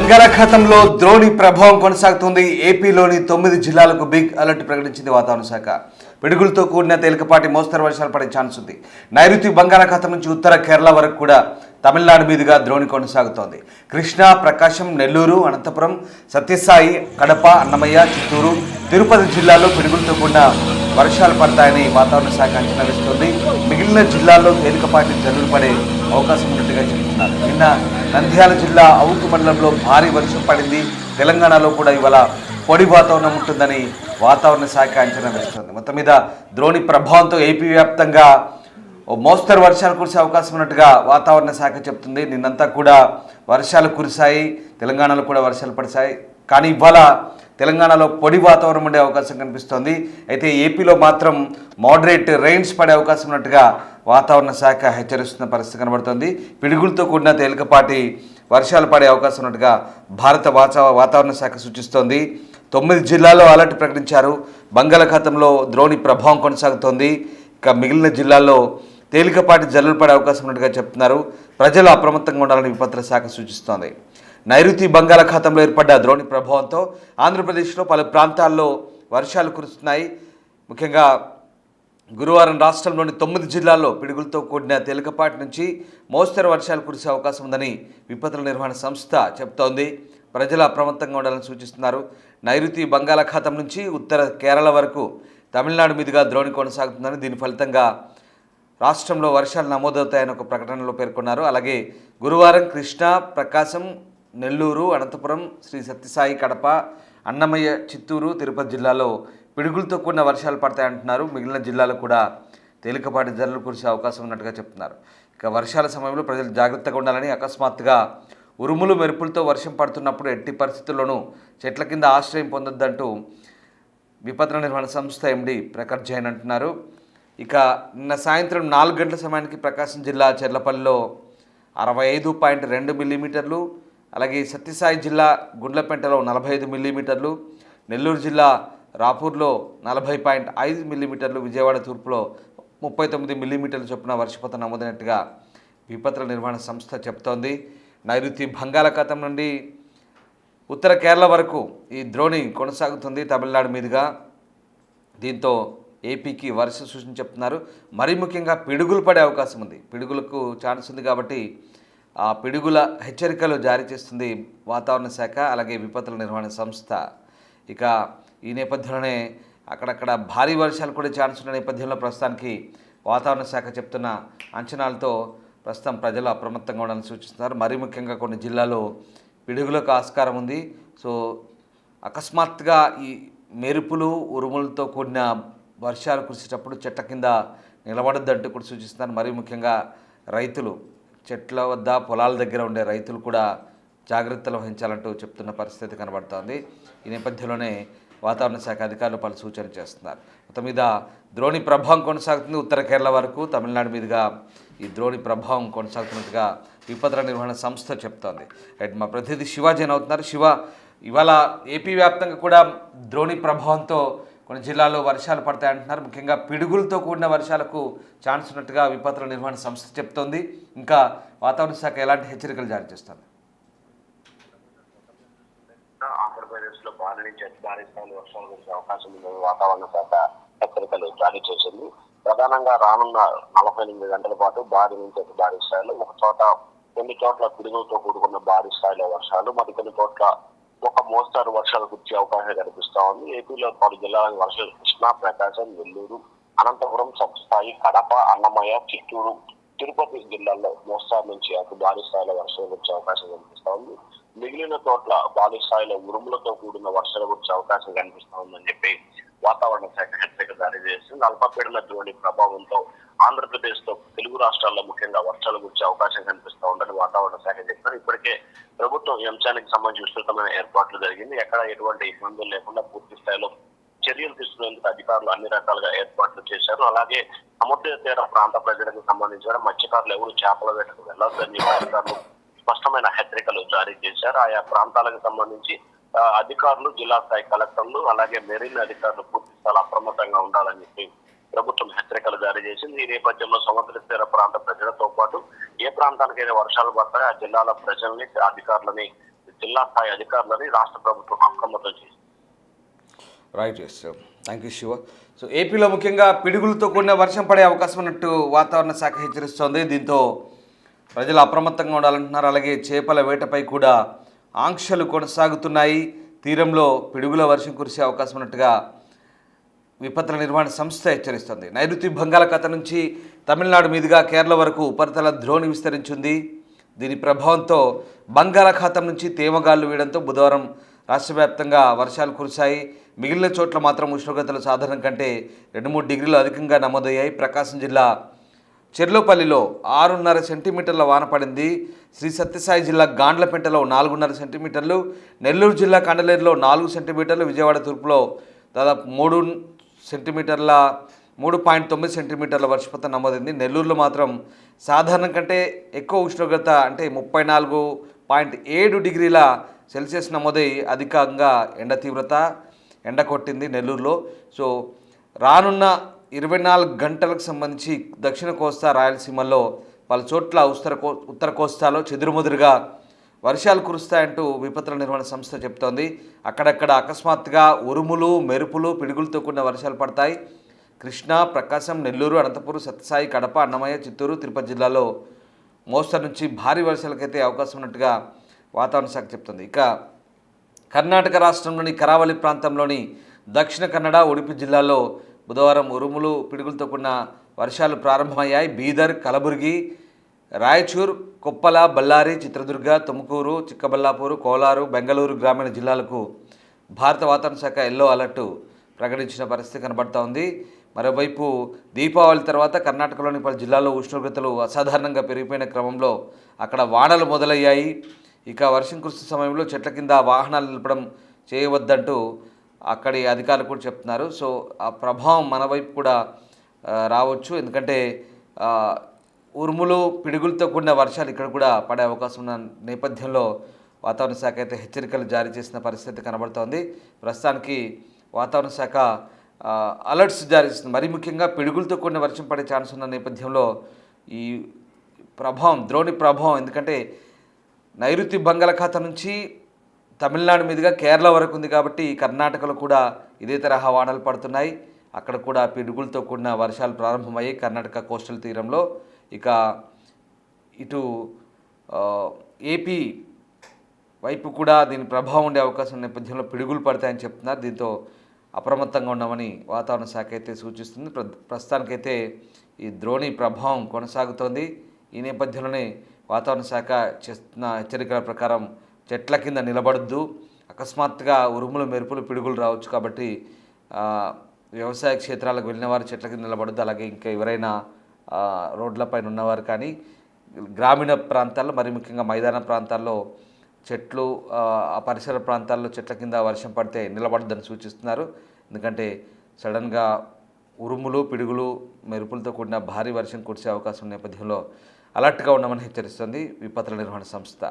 బంగాళాఖాతంలో ద్రోణి ప్రభావం కొనసాగుతుంది. ఏపీలోని 9 జిల్లాలకు బిగ్ అలర్ట్ ప్రకటించింది వాతావరణ శాఖ. పిడుగులతో కూడిన తేలికపాటి మోస్తరు వర్షాలు పడే ఛాన్స్ ఉంది. నైరుతి బంగాళాఖాతం నుంచి ఉత్తర కేరళ వరకు కూడా తమిళనాడు మీదుగా ద్రోణి కొనసాగుతోంది. కృష్ణా, ప్రకాశం, నెల్లూరు, అనంతపురం, సత్యసాయి, కడప, అన్నమయ్య, చిత్తూరు, తిరుపతి జిల్లాల్లో పిడుగులతో కూడిన వర్షాలు పడతాయని వాతావరణ శాఖ అంచనా వేస్తోంది. మిగిలిన జిల్లాల్లో తేలికపాటి జల్లులు పడే అవకాశం ఉన్నట్టుగా చెబుతున్నారు. నిన్న నంద్యాల జిల్లా అవుకు మండలంలో భారీ వర్షం పడింది. తెలంగాణలో కూడా ఇవాళ పొడి వాతావరణం ఉంటుందని వాతావరణ శాఖ అంచనా వేస్తోంది. మొత్తం మీద ద్రోణి ప్రభావంతో ఏపీ వ్యాప్తంగా మోస్తరు వర్షాలు కురిసే అవకాశం ఉన్నట్టుగా వాతావరణ శాఖ చెప్తుంది. నిన్నంతా కూడా వర్షాలు కురిశాయి, తెలంగాణలో కూడా వర్షాలు పడిశాయి. కానీ ఇవాళ తెలంగాణలో పొడి వాతావరణం ఉండే అవకాశం కనిపిస్తోంది. అయితే ఏపీలో మాత్రం మోడరేట్ రెయిన్స్ పడే అవకాశం ఉన్నట్టుగా వాతావరణ శాఖ హెచ్చరిస్తున్న పరిస్థితి కనబడుతోంది. పిడుగులతో కూడిన తేలికపాటి వర్షాలు పడే అవకాశం ఉన్నట్టుగా భారత వాతావరణ శాఖ సూచిస్తోంది. 9 జిల్లాల్లో అలర్ట్ ప్రకటించారు. బంగాళాఖాతంలో ద్రోణి ప్రభావం కొనసాగుతోంది. ఇక మిగిలిన జిల్లాల్లో తేలికపాటి జల్లులు పడే అవకాశం ఉన్నట్టుగా చెప్తున్నారు. ప్రజలు అప్రమత్తంగా ఉండాలని విపత్తుల శాఖ సూచిస్తోంది. నైరుతి బంగాళాఖాతంలో ఏర్పడ్డ ద్రోణి ప్రభావంతో ఆంధ్రప్రదేశ్లో పలు ప్రాంతాల్లో వర్షాలు కురుస్తున్నాయి. ముఖ్యంగా గురువారం రాష్ట్రంలోని 9 జిల్లాల్లో పిడుగులతో కూడిన తేలికపాటి నుంచి మోస్తరు వర్షాలు కురిసే అవకాశం ఉందని విపత్తుల నిర్వహణ సంస్థ చెబుతోంది. ప్రజలు అప్రమత్తంగా ఉండాలని సూచిస్తున్నారు. నైరుతి బంగాళాఖాతం నుంచి ఉత్తర కేరళ వరకు తమిళనాడు మీదుగా ద్రోణి కొనసాగుతుందని, దీని ఫలితంగా రాష్ట్రంలో వర్షాలు నమోదవుతాయని ఒక ప్రకటనలో పేర్కొన్నారు. అలాగే గురువారం కృష్ణా, ప్రకాశం, నెల్లూరు, అనంతపురం, శ్రీ సత్యసాయి, కడప, అన్నమయ్య, చిత్తూరు, తిరుపతి జిల్లాలో పిడుగులతో కూడిన వర్షాలు పడతాయంటున్నారు. మిగిలిన జిల్లాలో కూడా తేలికపాటి జల్లులు కురిసే అవకాశం ఉన్నట్టుగా చెప్తున్నారు. ఇక వర్షాల సమయంలో ప్రజలు జాగ్రత్తగా ఉండాలని, అకస్మాత్తుగా ఉరుములు మెరుపులతో వర్షం పడుతున్నప్పుడు ఎట్టి పరిస్థితుల్లోనూ చెట్ల కింద ఆశ్రయం పొందొద్దంటూ విపత్తుల నిర్వహణ సంస్థ ఎండి ప్రకాష్ జైన్ అంటున్నారు. ఇక నిన్న సాయంత్రం 4 గంటల సమయానికి ప్రకాశం జిల్లా చెర్లపల్లిలో 65.2 మిల్లీమీటర్లు, అలాగే సత్యసాయి జిల్లా గుండ్లపెంటలో 45 మిల్లీమీటర్లు, నెల్లూరు జిల్లా రాపూర్లో 40.5 మిల్లీమీటర్లు, విజయవాడ తూర్పులో 39 మిల్లీమీటర్ల చొప్పున వర్షపాతం నమోదైనట్టుగా విపత్తుల నిర్వహణ సంస్థ చెప్తోంది. నైరుతి బంగాళాఖాతం నుండి ఉత్తర కేరళ వరకు ఈ ద్రోణి కొనసాగుతుంది తమిళనాడు మీదుగా. దీంతో ఏపీకి వర్ష సూచన చెప్తున్నారు. మరీ ముఖ్యంగా పిడుగులు పడే అవకాశం ఉంది. పిడుగులకు ఛాన్స్ ఉంది కాబట్టి ఆ పిడుగుల హెచ్చరికలు జారీ చేస్తుంది వాతావరణ శాఖ, అలాగే విపత్తుల నిర్వహణ సంస్థ. ఇక ఈ నేపథ్యంలోనే అక్కడక్కడ భారీ వర్షాలు కూడా ఛాన్స్ ఉన్న నేపథ్యంలో ప్రస్తుతానికి వాతావరణ శాఖ చెప్తున్న అంచనాలతో ప్రస్తుతం ప్రజలు అప్రమత్తంగా ఉండాలని సూచిస్తున్నారు. మరీ ముఖ్యంగా కొన్ని జిల్లాల్లో పిడుగులకు ఆస్కారం ఉంది. సో అకస్మాత్తుగా ఈ మెరుపులు, ఉరుములతో కూడిన వర్షాలు కురిసేటప్పుడు చెట్ల కింద నిలబడద్దంటూ కూడా సూచిస్తున్నారు. మరీ ముఖ్యంగా రైతులు, చెట్ల వద్ద పొలాల దగ్గర ఉండే రైతులు కూడా జాగ్రత్తలు వహించాలంటూ చెప్తున్న పరిస్థితి కనబడుతోంది. ఈ నేపథ్యంలోనే వాతావరణ శాఖ అధికారులు పలు సూచనలు చేస్తున్నారు. మొత్తం మీద ద్రోణి ప్రభావం కొనసాగుతుంది. ఉత్తర కేరళ వరకు తమిళనాడు మీదుగా ఈ ద్రోణి ప్రభావం కొనసాగుతున్నట్టుగా విపత్తుల నిర్వహణ సంస్థ చెప్తోంది. రైట్, మా ప్రతినిధి శివ జైన్ అవుతున్నారు. శివ, ఇవాళ ఏపీ వ్యాప్తంగా కూడా ద్రోణి ప్రభావంతో కొన్ని జిల్లాల్లో వర్షాలు పడతాయంటున్నారు. ముఖ్యంగా పిడుగులతో కూడిన వర్షాలకు ఛాన్స్ ఉన్నట్టుగా విపత్తుల నిర్వహణ సంస్థ చెప్తోంది. ఇంకా వాతావరణ శాఖ ఎలాంటి హెచ్చరికలు జారీ చేస్తుంది? ఆంధ్రప్రదేశ్ లో భారీ నుంచి అతి భారీ స్థాయిలో వర్షాలు కురిసే అవకాశం ఉందని వాతావరణ శాఖ హెచ్చరికలు జారీ చేసింది. ప్రధానంగా రానున్న 48 గంటల పాటు భారీ నుంచి అతి భారీ స్థాయిలో కొన్ని చోట్ల పిడుగులతో కూడుకున్న భారీ స్థాయిలో వర్షాలు, మరికొన్ని చోట్ల ఒక మోస్తారు వర్షాలు కురిసే అవకాశం కనిపిస్తా ఉంది. ఏపీలో 6 జిల్లాలకు వర్షాలు కృష్ణా, ప్రకాశం, నెల్లూరు, అనంతపురం, సత్యసాయి, కడప, అన్నమయ్య, చిత్తూరు, తిరుపతి జిల్లాల్లో మోస్తారు నుంచి అతి భారీ స్థాయిలో వర్షాలు కురిసే అవకాశం కనిపిస్తా ఉంది. మిగిలిన చోట్ల భారీ స్థాయిలో ఉరుములతో కూడిన వర్షాలు కురిసే అవకాశం కనిపిస్తా ఉందని చెప్పి వాతావరణ శాఖ హెచ్చరిక జారీ చేస్తుంది. అల్పపీడన ద్రోణి ప్రభావంతో ఆంధ్రప్రదేశ్ తో తెలుగు రాష్ట్రాల్లో ముఖ్యంగా వర్షాలు కురిసే అవకాశం కనిపిస్తా ఉందని వాతావరణ శాఖ చెప్తారు. ఇప్పటికే ప్రభుత్వం ఈ అంశానికి సంబంధించి విస్తృతమైన ఏర్పాట్లు జరిగింది. ఎక్కడ ఎటువంటి ఇబ్బందులు లేకుండా పూర్తి స్థాయిలో చర్యలు తీసుకునేందుకు అధికారులు అన్ని రకాలుగా ఏర్పాట్లు చేశారు. అలాగే సముద్ర తీర ప్రాంత ప్రజలకు సంబంధించిన మత్స్యకారులు ఎవరు చేపల వేటకు వెళ్లొద్దని అధికారులు స్పష్టమైన హెచ్చరికలు జారీ చేశారు. ఆయా ప్రాంతాలకు సంబంధించి అధికారులు, జిల్లా స్థాయి కలెక్టర్లు, అలాగే మెరీన్ అధికారులు పూర్తి స్థాయిలో అప్రమత్తంగా ఉండాలని చెప్పి ప్రభుత్వం హెచ్చరికలు జారీ చేసింది. ఈ నేపథ్యంలో సముద్ర తీర ప్రాంత ప్రజలతో పాటు ఏ ప్రాంతానికైనా వర్షాలు పడతాయో ఆ జిల్లాల ప్రజల్ని, అధికారులని జిల్లా స్థాయి అధికారులని రాష్ట్ర ప్రభుత్వం అప్రమత్తం చేసింది. Right, yes, thank you Shiva. So ఏపీలో ముఖ్యంగా పిడుగులతో కూడిన వర్షం పడే అవకాశం ఉన్నట్టు వాతావరణ శాఖ హెచ్చరిస్తోంది. దీంతో ప్రజలు అప్రమత్తంగా ఉండాలంటున్నారు. అలాగే చేపల వేటపై కూడా ఆంక్షలు కొనసాగుతున్నాయి. తీరంలో పిడుగుల వర్షం కురిసే అవకాశం ఉన్నట్టుగా విపత్తుల నిర్వహణ సంస్థ హెచ్చరిస్తోంది. నైరుతి బంగాళాఖాతం నుంచి తమిళనాడు మీదుగా కేరళ వరకు ఉపరితల ద్రోణి విస్తరించింది. దీని ప్రభావంతో బంగాళాఖాతం నుంచి తేమగాళ్లు వీయడంతో బుధవారం రాష్ట్ర వ్యాప్తంగా వర్షాలు కురిశాయి. మిగిలిన చోట్ల మాత్రం ఉష్ణోగ్రతలు సాధారణం కంటే 2-3 డిగ్రీలు అధికంగా నమోదయ్యాయి. ప్రకాశం జిల్లా చెర్లోపల్లిలో 6.5 సెంటీమీటర్ల వాన పడింది. శ్రీ సత్యసాయి జిల్లా గాండ్లపెంటలో 4.5 సెంటీమీటర్లు, నెల్లూరు జిల్లా కండలేరులో 4 సెంటీమీటర్లు, విజయవాడ తూర్పులో దాదాపు 3.9 సెంటీమీటర్ల వర్షపాతం నమోదైంది. నెల్లూరులో మాత్రం సాధారణం కంటే ఎక్కువ ఉష్ణోగ్రత అంటే 34.7 డిగ్రీల సెల్సియస్ నమోదై అధికంగా ఎండ కొట్టింది నెల్లూరులో. సో రానున్న 24 గంటలకు సంబంధించి దక్షిణ కోస్తా రాయలసీమల్లో పలు చోట్ల ఉత్తర కోస్తాలో చెదురుమదురుగా వర్షాలు కురుస్తాయంటూ విపత్తుల నిర్వహణ సంస్థ చెప్తోంది. అక్కడక్కడ అకస్మాత్తుగా ఉరుములు, మెరుపులు, పిడుగులతో కూడిన వర్షాలు పడతాయి. కృష్ణా, ప్రకాశం, నెల్లూరు, అనంతపురం, సత్యసాయి, కడప, అన్నమయ్య, చిత్తూరు, తిరుపతి జిల్లాలో మోస్తరు నుంచి భారీ వర్షాలకైతే అవకాశం ఉన్నట్టుగా వాతావరణ శాఖ చెప్తుంది. ఇక కర్ణాటక రాష్ట్రంలోని కరావలి ప్రాంతంలోని దక్షిణ కన్నడ, ఉడుపి జిల్లాల్లో బుధవారం ఉరుములు, పిడుగులతో కూడిన వర్షాలు ప్రారంభమయ్యాయి. బీదర్, కలబుర్గి, రాయచూర్, కొప్పల, బళ్ళారి, చిత్రదుర్గ, తుముకూరు, చిక్కబల్లాపూర్, కోలారు, బెంగళూరు గ్రామీణ జిల్లాలకు భారత వాతావరణ శాఖ ఎల్లో అలర్టు ప్రకటించిన పరిస్థితి కనబడుతూ ఉంది. మరోవైపు దీపావళి తర్వాత కర్ణాటకలోని పలు జిల్లాల్లో ఉష్ణోగ్రతలు అసాధారణంగా పెరిగిపోయిన క్రమంలో అక్కడ వానలు మొదలయ్యాయి. ఇక వర్షం కురుస్తున్న సమయంలో చెట్ల కింద వాహనాలు నిలపడం చేయవద్దంటూ అక్కడి అధికారులు కూడా చెప్తున్నారు. సో ఆ ప్రభావం మన వైపు కూడా రావచ్చు. ఎందుకంటే ఉరుములు, పిడుగులతో కూడిన వర్షాలు ఇక్కడ కూడా పడే అవకాశం ఉన్న నేపథ్యంలో వాతావరణ శాఖ అయితే హెచ్చరికలు జారీ చేసిన పరిస్థితి కనబడుతోంది. ప్రస్తుతానికి వాతావరణ శాఖ అలర్ట్స్ జారీ చేస్తుంది. మరీ ముఖ్యంగా పిడుగులతో కూడిన వర్షం పడే ఛాన్స్ ఉన్న నేపథ్యంలో ఈ ద్రోణి ప్రభావం, ఎందుకంటే నైరుతి బంగాళాఖాతం నుంచి తమిళనాడు మీదుగా కేరళ వరకు ఉంది కాబట్టి కర్ణాటకలో కూడా ఇదే తరహా వానలు పడుతున్నాయి. అక్కడ కూడా పిడుగులతో కూడిన వర్షాలు ప్రారంభమయ్యాయి కర్ణాటక కోస్టల్ తీరంలో. ఇక ఇటు ఏపీ వైపు కూడా దీని ప్రభావం ఉండే అవకాశం నేపథ్యంలో పిడుగులు పడతాయని చెప్తున్నారు. దీంతో అప్రమత్తంగా ఉండమని వాతావరణ శాఖ అయితే సూచిస్తుంది. ప్రస్తుతానికైతే ఈ ద్రోణి ప్రభావం కొనసాగుతోంది. ఈ నేపథ్యంలోనే వాతావరణ శాఖ చేస్తున్న హెచ్చరికల ప్రకారం చెట్ల కింద నిలబడద్దు, అకస్మాత్తుగా ఉరుములు, మెరుపులు, పిడుగులు రావచ్చు కాబట్టి వ్యవసాయ క్షేత్రాలకు వెళ్ళిన వారు చెట్ల కింద నిలబడద్దు. అలాగే ఇంకా ఎవరైనా రోడ్లపైన ఉన్నవారు కానీ గ్రామీణ ప్రాంతాల్లో, మరి ముఖ్యంగా మైదాన ప్రాంతాల్లో చెట్లు, ఆ పరిసర ప్రాంతాల్లో చెట్ల కింద వర్షం పడితే నిలబడద్దని సూచిస్తున్నారు. ఎందుకంటే సడన్గా ఉరుములు, పిడుగులు, మెరుపులతో కూడిన భారీ వర్షం కురిసే అవకాశం నేపథ్యంలో అలర్ట్గా ఉండమని హెచ్చరిస్తుంది విపత్తుల నిర్వహణ సంస్థ.